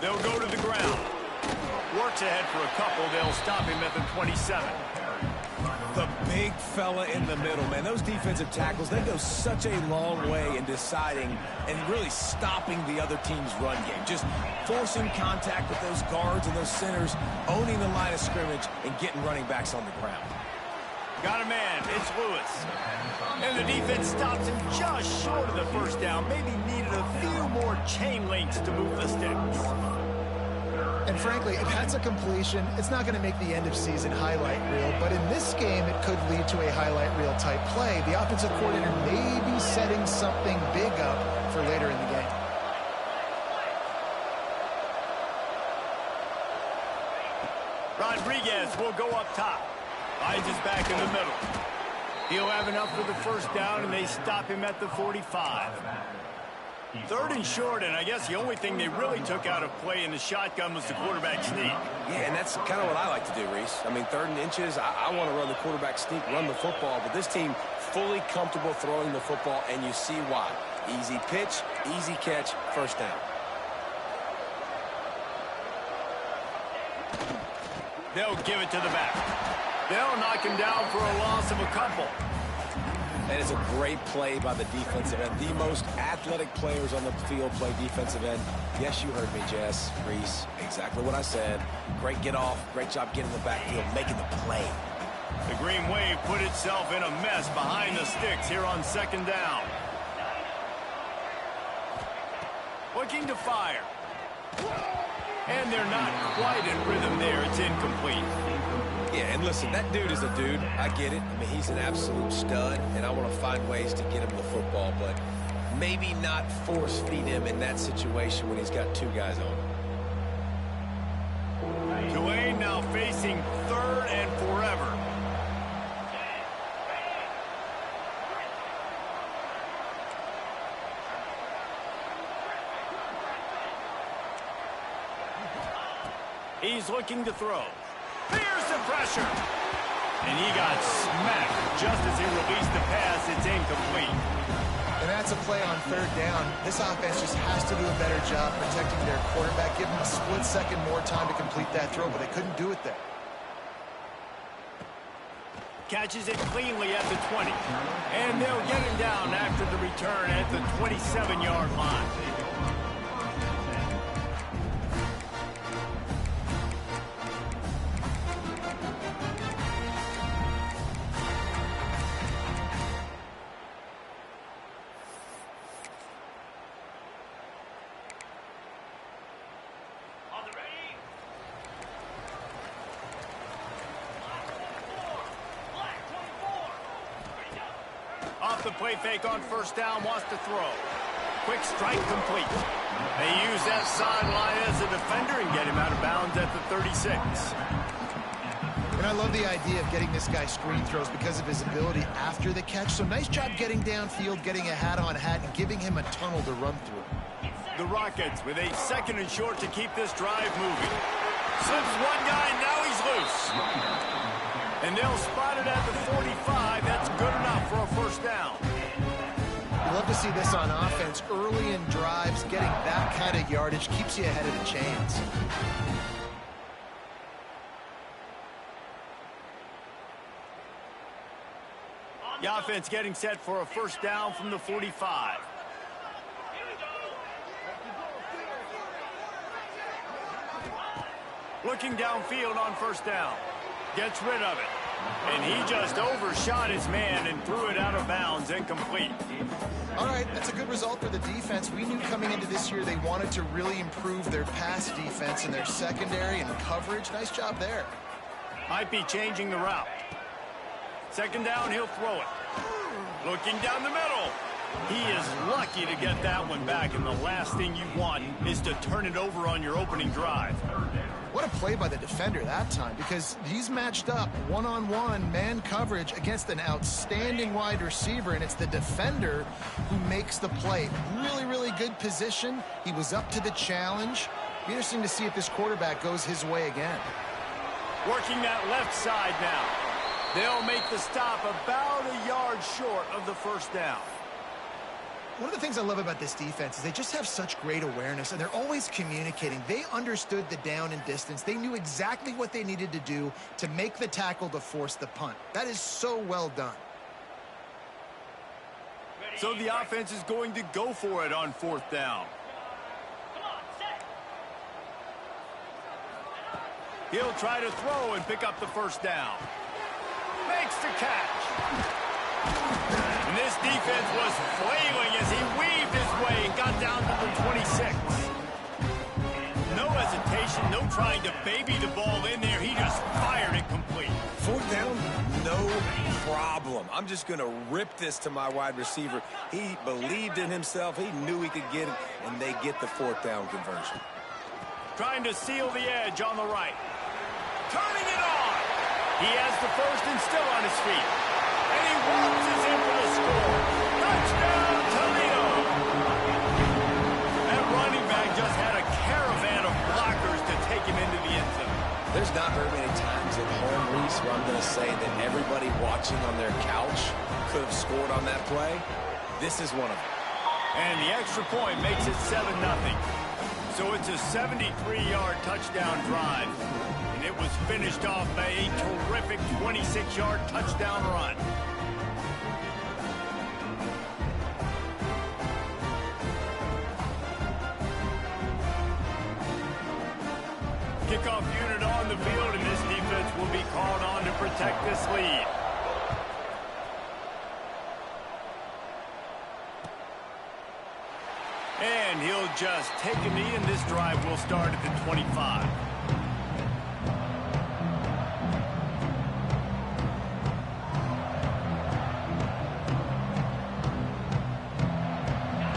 They'll go to the ground. Works ahead for a couple. They'll stop him at the 27. The big fella in the middle, man. Those defensive tackles, they go such a long way in deciding and really stopping the other team's run game. Just forcing contact with those guards and those centers, owning the line of scrimmage, and getting running backs on the ground. Got a man. It's Lewis. And the defense stops him just short of the first down. Maybe needed a few more chain links to move the sticks. And frankly, if that's a completion, it's not going to make the end-of-season highlight reel. But in this game, it could lead to a highlight reel type play. The offensive coordinator may be setting something big up for later in the game. Rodriguez will go up top. Finds his back in the middle. He'll have enough for the first down, and they stop him at the 45. 3rd and short, and I guess the only thing they really took out of play in the shotgun was the quarterback sneak. Yeah, and that's kind of what I like to do, Reese. I mean, 3rd and inches, I want to run the quarterback sneak, run the football, but this team fully comfortable throwing the football, and you see why. Easy pitch, easy catch, first down. They'll give it to the back. They'll knock him down for a loss of a couple. That is a great play by the defensive end. The most athletic players on the field play defensive end. Yes, you heard me, Jess, Reese. Exactly what I said. Great get off. Great job getting in the backfield, making the play. The Green Wave put itself in a mess behind the sticks here on 2nd down. Looking to fire. And they're not quite in rhythm there. It's incomplete. Yeah, and listen, that dude is a dude. I get it. I mean, he's an absolute stud, and I want to find ways to get him the football, but maybe not force feed him in that situation when he's got 2 guys on him. Tulane now facing 3rd and forever. He's looking to throw. Here's the pressure. And he got smacked just as he released the pass. It's incomplete. And that's a play on 3rd down. This offense just has to do a better job protecting their quarterback. Give them a split second more time to complete that throw, but they couldn't do it there. Catches it cleanly at the 20. And they'll get him down after the return at the 27-yard line. Off the play fake on 1st down, wants to throw. Quick strike complete. They use that sideline as a defender and get him out of bounds at the 36. And I love the idea of getting this guy screen throws because of his ability after the catch. So nice job getting downfield, getting a hat-on-hat, and giving him a tunnel to run through. The Rockets with a 2nd and short to keep this drive moving. Slips one guy, now he's loose. And they'll spot it at the 45. That's good enough for a first down. You love to see this on offense. Early in drives, getting that kind of yardage keeps you ahead of the chains. The offense getting set for a first down from the 45. Looking downfield on 1st down. Gets rid of it. And he just overshot his man and threw it out of bounds, incomplete. All right, that's a good result for the defense. We knew coming into this year they wanted to really improve their pass defense in their secondary and coverage. Nice job there. Might be changing the route. 2nd down, he'll throw it. Looking down the middle. He is lucky to get that one back, and the last thing you want is to turn it over on your opening drive. What a play by the defender that time, because he's matched up one-on-one man coverage against an outstanding wide receiver, and it's the defender who makes the play. Really, really good position. He was up to the challenge. Be interesting to see if this quarterback goes his way again. Working that left side now. They'll make the stop about a yard short of the first down. One of the things I love about this defense is they just have such great awareness, and they're always communicating. They understood the down and distance. They knew exactly what they needed to do to make the tackle to force the punt. That is so well done. So the offense is going to go for it on 4th down. He'll try to throw and pick up the 1st down. Makes the catch. And this defense was flailing as he weaved his way and got down to the 26. No hesitation, no trying to baby the ball in there. He just fired it complete. 4th down, no problem. I'm just going to rip this to my wide receiver. He believed in himself. He knew he could get it, and they get the 4th down conversion. Trying to seal the edge on the right. Turning it on. He has the 1st and still on his feet. And he waltzes in for the score. Touchdown, Toledo. That running back just had a caravan of blockers to take him into the end zone. There's not very many times at home, Reese, where I'm going to say that everybody watching on their couch could have scored on that play. This is one of them. And the extra point makes it 7-0. So it's a 73-yard touchdown drive. And it was finished off by a terrific 26-yard touchdown run. Kickoff unit on the field, and this defense will be called on to protect this lead. And he'll just take a knee, and this drive will start at the 25.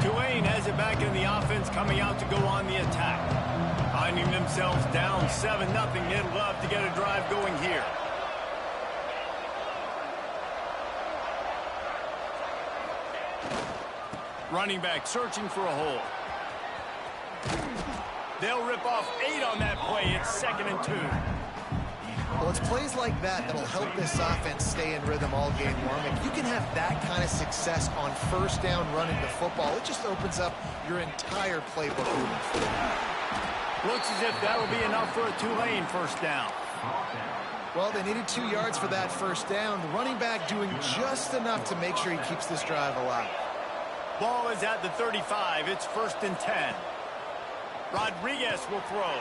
Tulane has it back in the offense, coming out to go on the attack. Finding themselves down 7-0, they'd love to get a drive going here. Running back searching for a hole. They'll rip off 8 on that play. It's 2nd and 2. Well, it's plays like that that'll help this offense stay in rhythm all game long. If you can have that kind of success on 1st down running the football, it just opens up your entire playbook moving forward. Looks as if that'll be enough for a Tulane 1st down. Well, they needed 2 yards for that 1st down. The running back doing just enough to make sure he keeps this drive alive. Ball is at the 35. It's 1st and 10. Rodriguez will throw.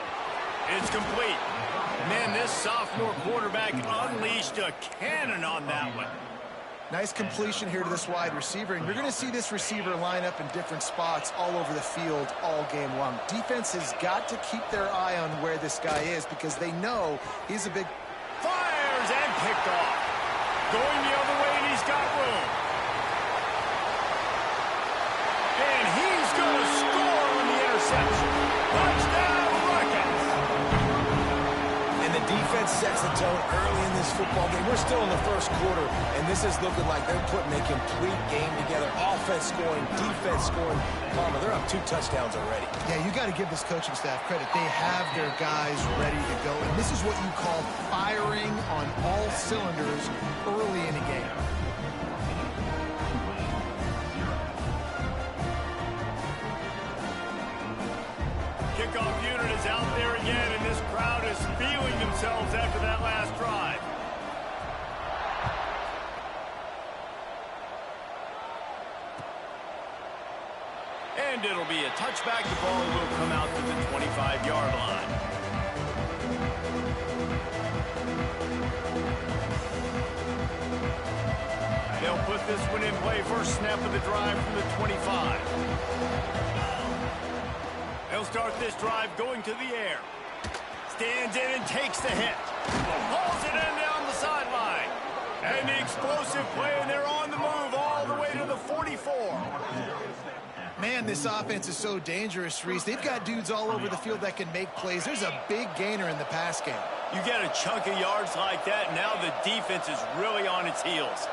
It's complete. Man, this sophomore quarterback unleashed a cannon on that one. Nice completion here to this wide receiver, and you're going to see this receiver line up in different spots all over the field all game long. Defense has got to keep their eye on where this guy is because they know he's a big... Fires and picked off. Going the other way, and he's got room. And he's going to score on the interception. Touchdown, Rockets. And the defense sets the tone early in this football game. We're still in the 1st quarter, and this is looking like they're putting a complete game together. Offense scoring, defense scoring. Palmer, they're up 2 touchdowns already. Yeah, you got to give this coaching staff credit. They have their guys ready to go, and this is what you call firing on all cylinders early in a game. Kickoff unit is out there again, and this crowd is feeling themselves after that last drive. And it'll be a touchback. The ball will come out to the 25-yard line. They'll put this one in play. First snap of the drive from the 25. They'll start this drive going to the air. Stands in and takes the hit. Hauls it in down the sideline. And the explosive play, and they're on the move all the way to the 44. Man, this offense is so dangerous, Reese. They've got dudes all over the field that can make plays. There's a big gainer in the pass game. You get a chunk of yards like that, now the defense is really on its heels.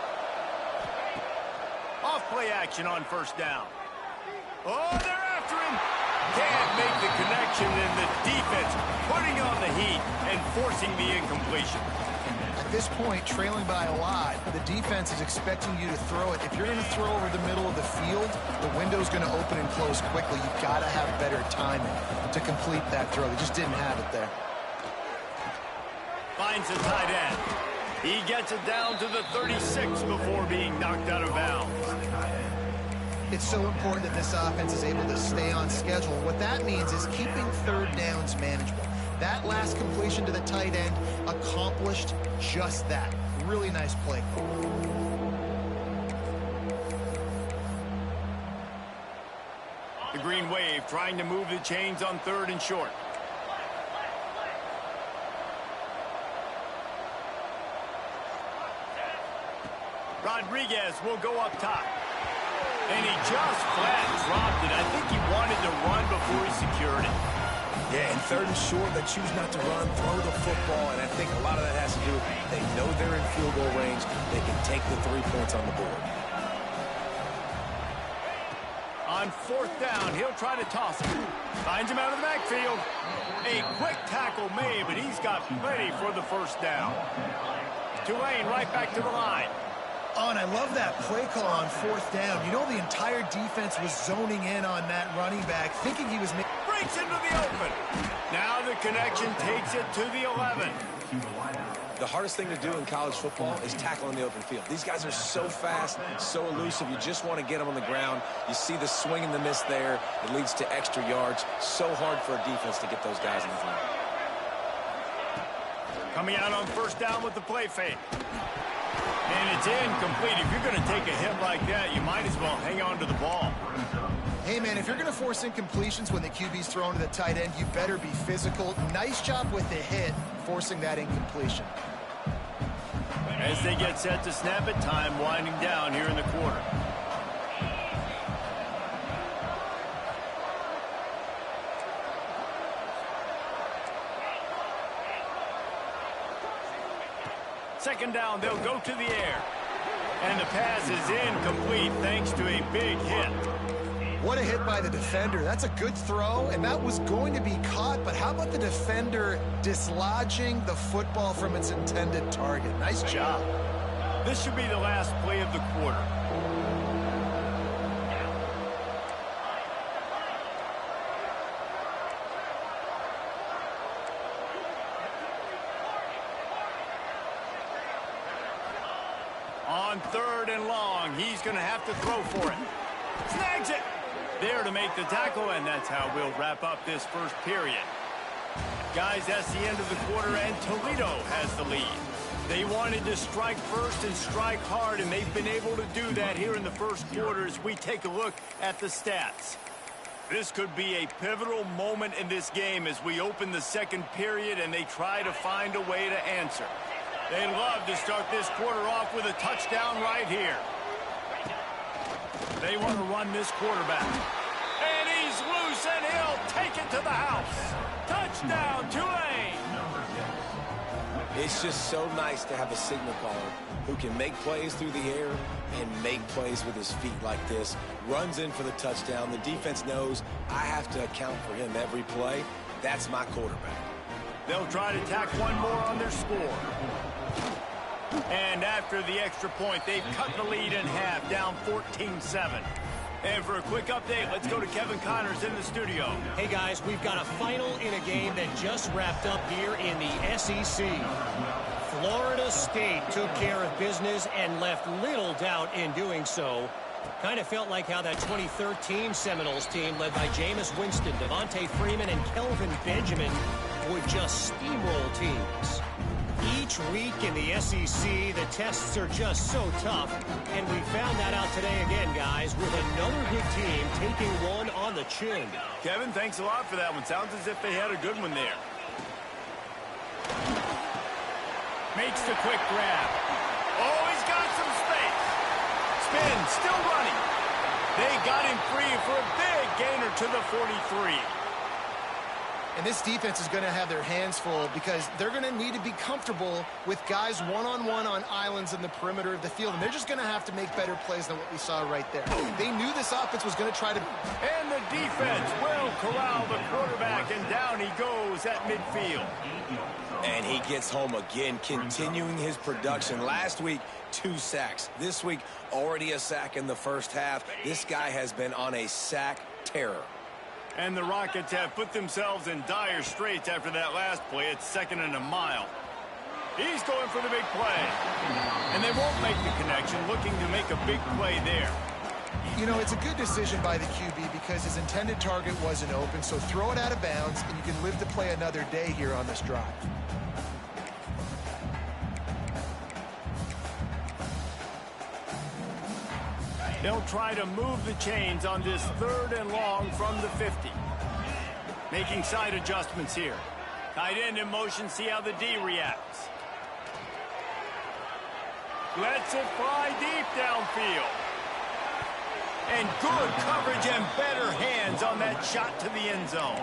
Off-play action on 1st down. Oh, they're after him. Can't make the connection, and the defense putting on the heat and forcing the incompletion. I this point, trailing by a lot, the defense is expecting you to throw it. If you're going to throw over the middle of the field, the window's going to open and close quickly. You've got to have better timing to complete that throw. They just didn't have it there. Finds the tight end. He gets it down to the 36 before being knocked out of bounds. It's so important that this offense is able to stay on schedule. What that means is keeping third downs manageable. That last completion to the tight end accomplished just that. Really nice play call. The Green Wave trying to move the chains on 3rd and short. Rodriguez will go up top. And he just flat dropped it. I think he wanted to run before he secured it. Yeah, and 3rd and short, they choose not to run, throw the football, and I think a lot of that has to do with they know they're in field goal range. They can take the 3 points on the board. On 4th down, he'll try to toss it. Finds him out of the backfield. A quick tackle made, but he's got plenty for the 1st down. Tulane right back to the line. Oh, and I love that play call on 4th down. You know the entire defense was zoning in on that running back, thinking he was... Breaks into the open. Now the connection takes it to the 11. The hardest thing to do in college football is tackle in the open field. These guys are so fast, so elusive. You just want to get them on the ground. You see the swing and the miss there. It leads to extra yards. So hard for a defense to get those guys in the ground. Coming out on 1st down with the play fake. And it's incomplete. If you're going to take a hit like that, you might as well hang on to the ball. Hey, man, if you're going to force incompletions when the QB's thrown to the tight end, you better be physical. Nice job with the hit, forcing that incompletion. As they get set to snap it, time winding down here in the quarter. Second down, they'll go to the air. And the pass is incomplete thanks to a big hit. What a hit by the defender. That's a good throw, and that was going to be caught, but how about the defender dislodging the football from its intended target? Nice job. This should be the last play of the quarter. On 3rd and long, he's going to have to throw for it. Snags it. There to make the tackle, and that's how we'll wrap up this 1st period. Guys, that's the end of the quarter, and Toledo has the lead. They wanted to strike first and strike hard, and they've been able to do that here in the 1st quarter as we take a look at the stats. This could be a pivotal moment in this game as we open the 2nd period and they try to find a way to answer. They love to start this quarter off with a touchdown right here. They want to run this quarterback. And he's loose, and he'll take it to the house. Touchdown, Tulane! It's just so nice to have a signal caller who can make plays through the air and make plays with his feet like this. Runs in for the touchdown. The defense knows I have to account for him every play. That's my quarterback. They'll try to tack one more on their score. And after the extra point, they've cut the lead in half, down 14-7. And for a quick update, let's go to Kevin Connors in the studio. Hey, guys, we've got a final in a game that just wrapped up here in the SEC. Florida State took care of business and left little doubt in doing so. Kind of felt like how that 2013 Seminoles team led by Jameis Winston, Devontae Freeman, and Kelvin Benjamin would just steamroll teams. Each week in the SEC, the tests are just so tough, and we found that out today again, guys, with another good team taking one on the chin. Kevin, thanks a lot for that one. Sounds as if they had a good one there. Makes the quick grab. Oh, he's got some space. Spin, still running. They got him free for a big gainer to the 43. And this defense is going to have their hands full because they're going to need to be comfortable with guys one-on-one on islands in the perimeter of the field. And they're just going to have to make better plays than what we saw right there. They knew this offense was going to try to... And the defense will corral the quarterback, and down he goes at midfield. And he gets home again, continuing his production. Last week, 2 sacks. This week, already a sack in the first half. This guy has been on a sack terror. And the Rockets have put themselves in dire straits after that last play. It's 2nd and a mile. He's going for the big play. And they won't make the connection, looking to make a big play there. You know, it's a good decision by the QB because his intended target wasn't open, so throw it out of bounds, and you can live to play another day here on this drive. They'll try to move the chains on this 3rd and long from the 50. Making side adjustments here. Tight end in motion, see how the D reacts. Lets it fly deep downfield. And good coverage and better hands on that shot to the end zone.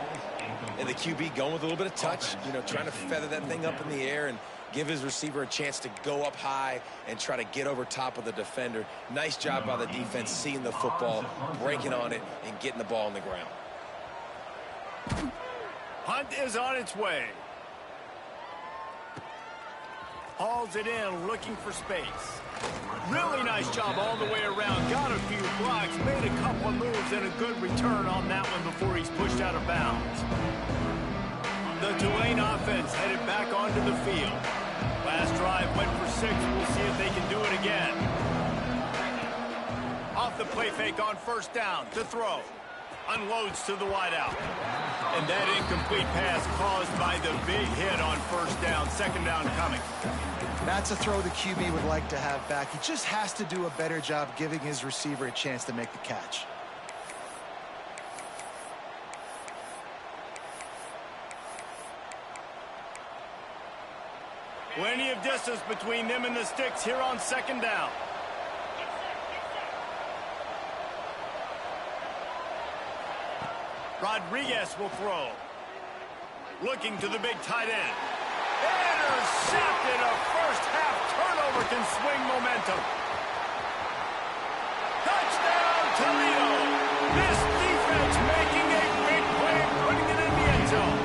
And the QB going with a little bit of touch, you know, trying to feather that thing up in the air and give his receiver a chance to go up high and try to get over top of the defender. Nice job by the defense seeing the football, breaking on it, and getting the ball on the ground. Hunt is on its way. Hauls it in, looking for space. Really nice job all the way around. Got a few blocks, made a couple of moves, and a good return on that one before he's pushed out of bounds. The Tulane offense headed back onto the field. Last drive went for 6. We'll see if they can do it again. Off the play fake on 1st down to throw. Unloads to the wideout. And that incomplete pass caused by the big hit on 1st down. 2nd down coming. That's a throw the QB would like to have back. He just has to do a better job giving his receiver a chance to make the catch. Plenty of distance between them and the sticks here on 2nd down. Rodriguez will throw. Looking to the big tight end. Intercepted. A first-half turnover can swing momentum. Touchdown, Toledo. This defense making a big play and putting it in the end zone.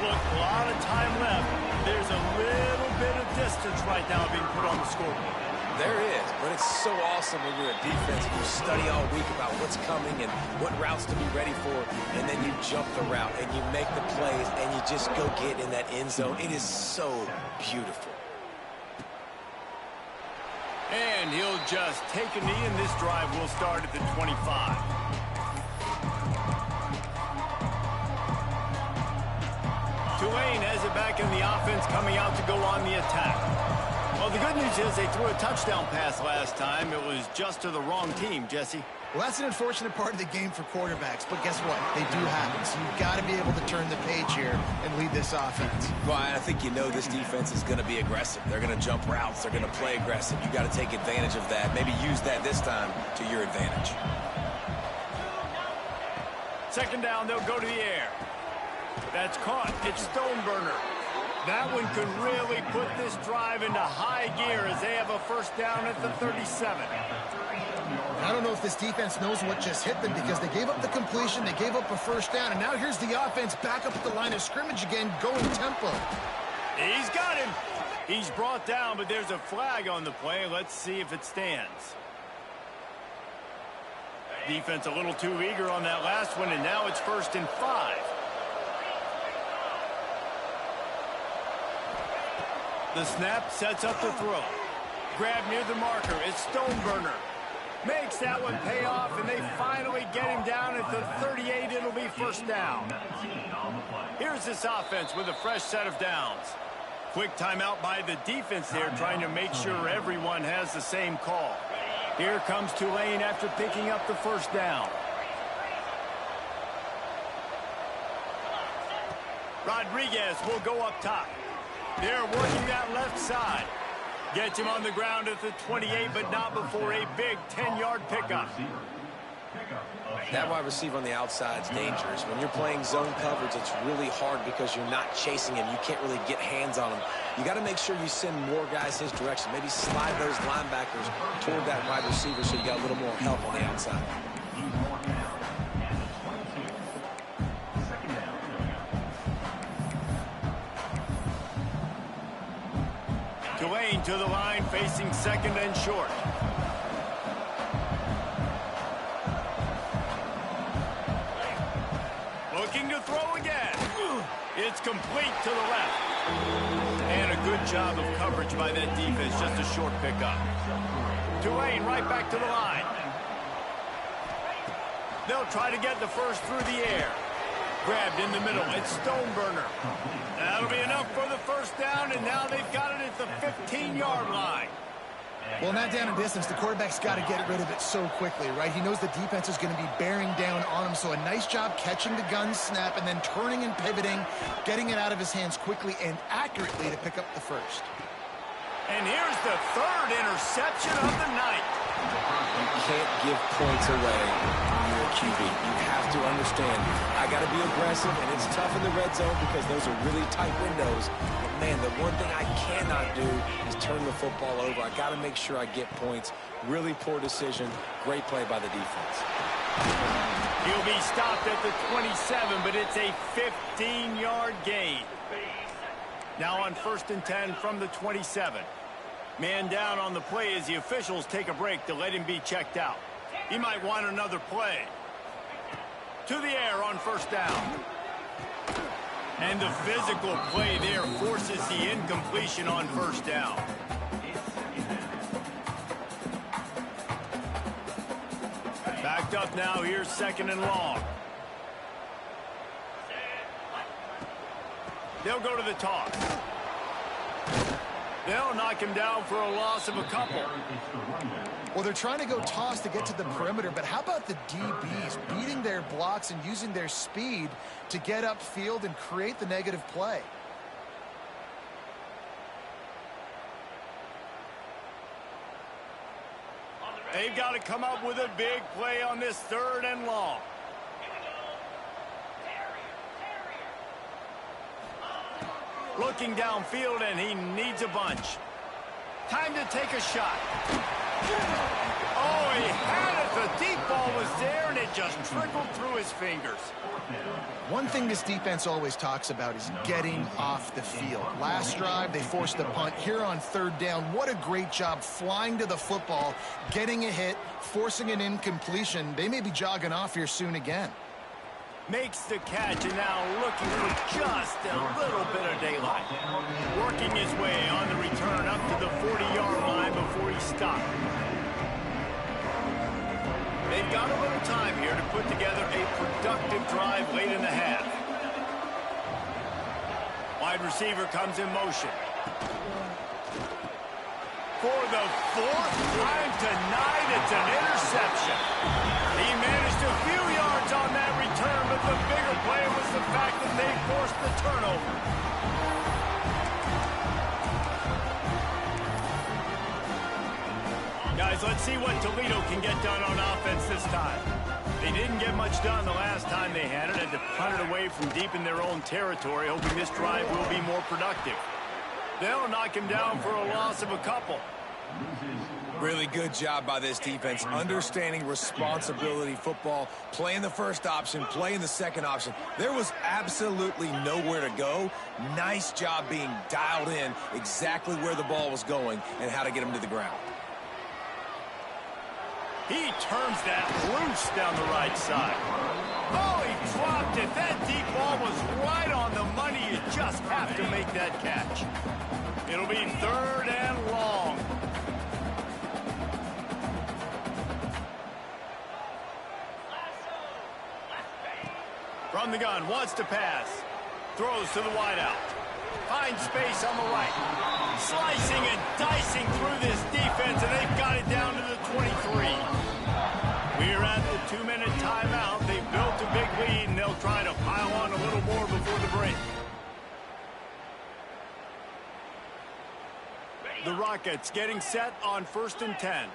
Look, a lot of time left. There's a little bit of distance right now being put on the scoreboard. There is, but it's so awesome when you're a defense and you study all week about what's coming and what routes to be ready for, and then you jump the route and you make the plays and you just go get in that end zone. It is so beautiful. And he'll just take a knee, and this drive will start at the 25. Tulane has it back in the offense, coming out to go on the attack. Well, the good news is they threw a touchdown pass last time. It was just to the wrong team, Jesse. Well, that's an unfortunate part of the game for quarterbacks, but guess what? They do happen, so you've got to be able to turn the page here and lead this offense. Well, I think you know this defense is going to be aggressive. They're going to jump routes. They're going to play aggressive. You got to take advantage of that. Maybe use that this time to your advantage. 2nd down, they'll go to the air. That's caught. It's Stoneburner. That one could really put this drive into high gear as they have a 1st down at the 37. I don't know if this defense knows what just hit them because they gave up the completion, they gave up a 1st down, and now here's the offense back up at the line of scrimmage again, going tempo. He's got him. He's brought down, but there's a flag on the play. Let's see if it stands. Defense a little too eager on that last one, and now it's 1st and 5. The snap sets up the throw. Grab near the marker. It's Stoneburner. Makes that one pay off, and they finally get him down at the 38. It'll be 1st down. Here's this offense with a fresh set of downs. Quick timeout by the defense there, trying to make sure everyone has the same call. Here comes Tulane after picking up the 1st down. Rodriguez will go up top. They're working that left side. Gets him on the ground at the 28, but not before a big 10-yard pickup. That wide receiver on the outside is dangerous. When you're playing zone coverage, it's really hard because you're not chasing him. You can't really get hands on him. You got to make sure you send more guys his direction. Maybe slide those linebackers toward that wide receiver so you got a little more help on the outside. Tulane to the line, facing second and short. Looking to throw again. It's complete to the left. And a good job of coverage by that defense, just a short pickup. Tulane right back to the line. They'll try to get the first through the air. Grabbed in the middle. It's Stoneburner. That'll be enough for the first down, and now they've got it at the 15-yard line. Well, in that down and distance, the quarterback's got to get rid of it so quickly, right? He knows the defense is going to be bearing down on him, so a nice job catching the gun snap and then turning and pivoting, getting it out of his hands quickly and accurately to pick up the first. And here's the third interception of the night. You can't give points away when you're a QB. You have to understand, I got to be aggressive, and it's tough in the red zone because those are really tight windows. But, man, the one thing I cannot do is turn the football over. I got to make sure I get points. Really poor decision. Great play by the defense. He'll be stopped at the 27, but it's a 15-yard gain. Now on 1st and 10 from the 27. Man down on the play as the officials take a break to let him be checked out. He might want another play. To the air on 1st down. And the physical play there forces the incompletion on 1st down. Backed up now, here's 2nd and long. They'll go to the toss. They'll knock him down for a loss of a couple. Well, they're trying to go toss to get to the perimeter, but how about the DBs beating their blocks and using their speed to get upfield and create the negative play? They've got to come up with a big play on this 3rd and long. Looking downfield, and he needs a bunch. Time to take a shot. Oh, he had it. The deep ball was there, and it just trickled through his fingers. One thing this defense always talks about is getting off the field. Last drive, they forced the punt. Here on 3rd down, what a great job flying to the football, getting a hit, forcing an incompletion. They may be jogging off here soon again. Makes the catch, and now looking for just a little bit of daylight. Working his way on the return up to the 40-yard line before he stopped. They've got a little time here to put together a productive drive late in the half. Wide receiver comes in motion. For the 4th time tonight, it's an interception. He managed a few yards on that return, but the bigger play was the fact that they forced the turnover. Guys, let's see what Toledo can get done on offense this time. They didn't get much done the last time they had it. Had to punt it away from deep in their own territory, hoping this drive will be more productive. They'll knock him down for a loss of a couple. Really good job by this defense, understanding responsibility football, playing the first option, playing the second option. There was absolutely nowhere to go. Nice job being dialed in exactly where the ball was going and how to get him to the ground. He turns that loose down the right side. Oh, he dropped it. That deep ball was right on the money. You just have to make that catch. It'll be 3rd and long. From the gun, wants to pass. Throws to the wideout. Finds space on the right. Slicing and dicing through this defense, and they've got it down to the 23. We're at the 2-minute timeout. They've built a big lead, and they'll try to pile on a little more before the break. The Rockets getting set on 1st and 10.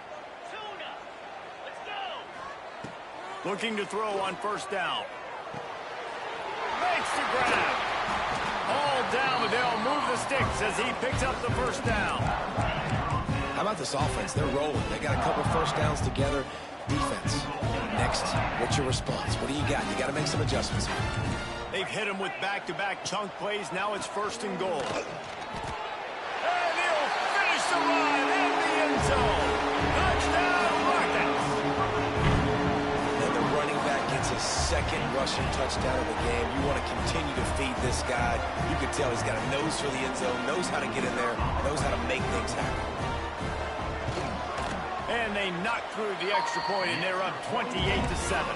Looking to throw on 1st down. Makes the grab. All down, but they'll move the sticks as he picks up the 1st down. How about this offense? They're rolling. They got a couple 1st downs together. Defense. Next, what's your response? What do you got? You got to make some adjustments here. They've hit him with back-to-back chunk plays. Now it's 1st and goal. And he'll finish Makes a run in the end zone. Touchdown, Rockets. And the running back gets his second rushing touchdown of the game. You want to continue to feed this guy. You can tell he's got a nose for the end zone, knows how to get in there, knows how to make things happen. And they knock through the extra point, and they're up 28-7.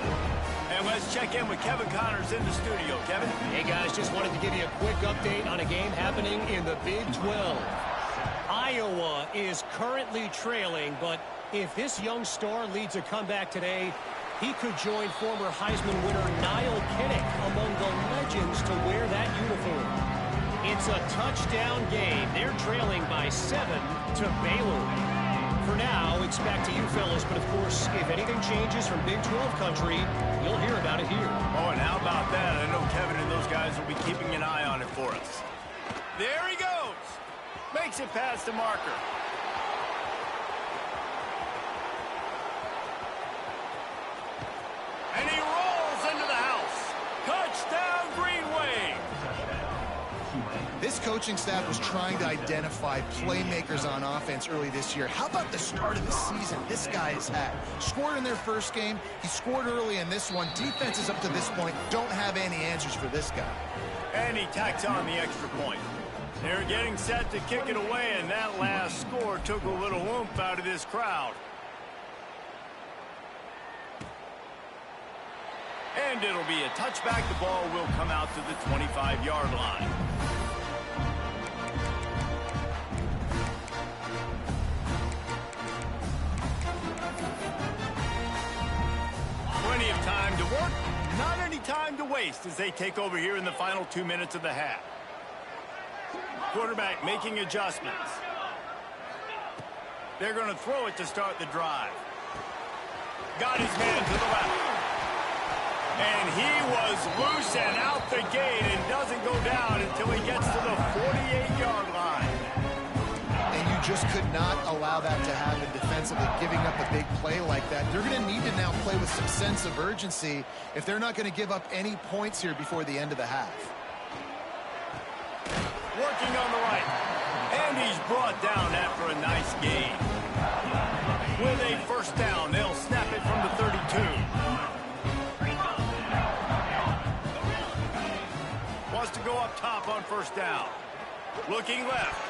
And let's check in with Kevin Connors in the studio. Kevin? Hey, guys, just wanted to give you a quick update on a game happening in the Big 12. Iowa is currently trailing, but if this young star leads a comeback today, he could join former Heisman winner Niall Kinnick among the legends to wear that uniform. It's a touchdown game. They're trailing by 7 to Baylor. For now, it's back to you fellas, but of course, if anything changes from Big 12 country, you'll hear about it here. Oh, and how about that? I know Kevin and those guys will be keeping an eye on it for us. There he goes. Makes it past the marker. And he rolls into the house. Touchdown, Green Wave. This coaching staff was trying to identify playmakers on offense early this year. How about the start of the season this guy has had? Scored in their first game. He scored early in this one. Defenses up to this point don't have any answers for this guy. And he tacks on the extra point. They're getting set to kick it away, and that last score took a little oomph out of this crowd. And it'll be a touchback. The ball will come out to the 25-yard line. Plenty of time to work, not any time to waste as they take over here in the final 2 minutes of the half. Quarterback making adjustments. They're going to throw it to start the drive. Got his man to the left. And he was loose and out the gate and doesn't go down until he gets to the 48-yard line. And you just could not allow that to happen defensively, giving up a big play like that. They're going to need to now play with some sense of urgency if they're not going to give up any points here before the end of the half. Working on the right. And he's brought down after a nice gain. With a first down, they'll snap it from the 32. Wants to go up top on first down. Looking left.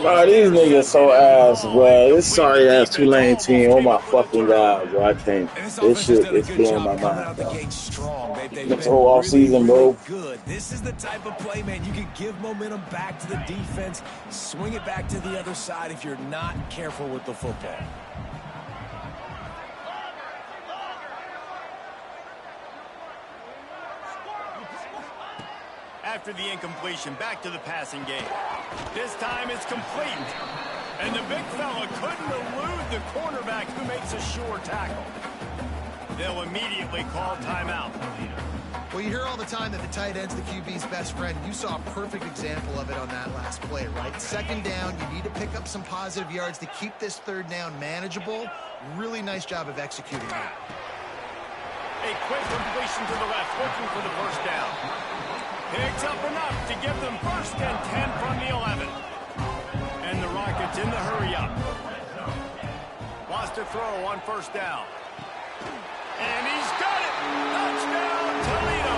Bro, these niggas so ass, bro. This sorry ass Tulane team. Oh my fucking god, bro. I can't. This shit is blowing my mind, bro. This whole off season, bro. Good. This is the type of play, man. You can give momentum back to the defense, swing it back to the other side if you're not careful with the football. After the incompletion, back to the passing game. This time it's complete. And the big fella couldn't elude the cornerback who makes a sure tackle. They'll immediately call timeout. Well, you hear all the time that the tight end's the QB's best friend. You saw a perfect example of it on that last play, right? Second down, you need to pick up some positive yards to keep this third down manageable. Really nice job of executing that. A quick completion to the left, looking for the first down. Picks up enough to give them first and 10 from the 11. And the Rockets in the hurry up. Wants to throw on first down. And he's got it! Touchdown, Toledo!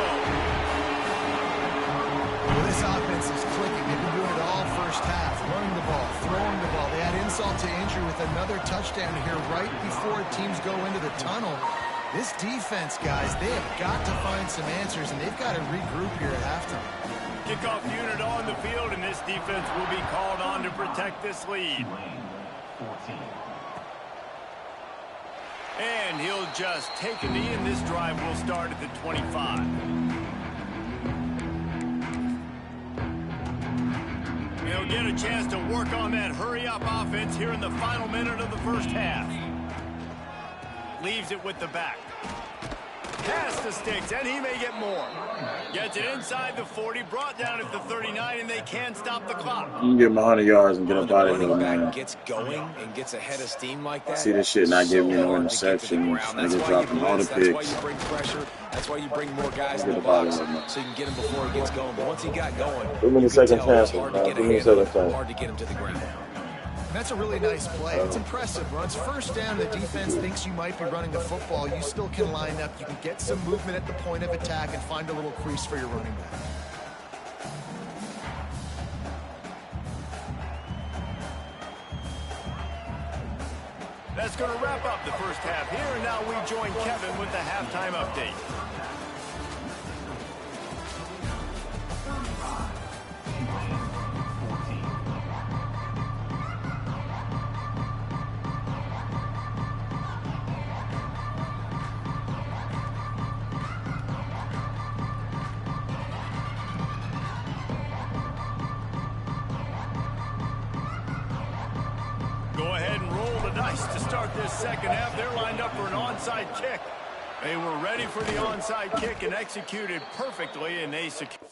Well, this offense is clicking. They've been doing it all first half. Running the ball, throwing the ball. They had insult to injury with another touchdown here right before teams go into the tunnel. This defense, guys, they have got to find some answers, and they've got to regroup here at halftime. Kickoff unit on the field, and this defense will be called on to protect this lead. And he'll just take a knee, and this drive will start at the 25. He'll get a chance to work on that hurry-up offense here in the final minute of the first half. Leaves it with the back. Past the sticks, and he may get more. Gets it inside the 40, brought down at the 39, and they can't stop the clock. You can get him 100 yards and get up out of here, man. Gets going and gets ahead of steam like that. See this shit not giving me no interceptions. Niggas dropping all the picks. That's why you bring pressure. That's why you bring more guys in the box so you can get him before he gets going. But once he got going, give me the second chance, man. Give me the second chance. Hard to get him to the ground. That's a really nice play. It's impressive. Runs first down. The defense thinks you might be running the football. You still can line up. You can get some movement at the point of attack and find a little crease for your running back. That's going to wrap up the first half here, and now we join Kevin with the halftime update. Go ahead and roll the dice to start this second half. They're lined up for an onside kick. They were ready for the onside kick and executed perfectly, and they secured.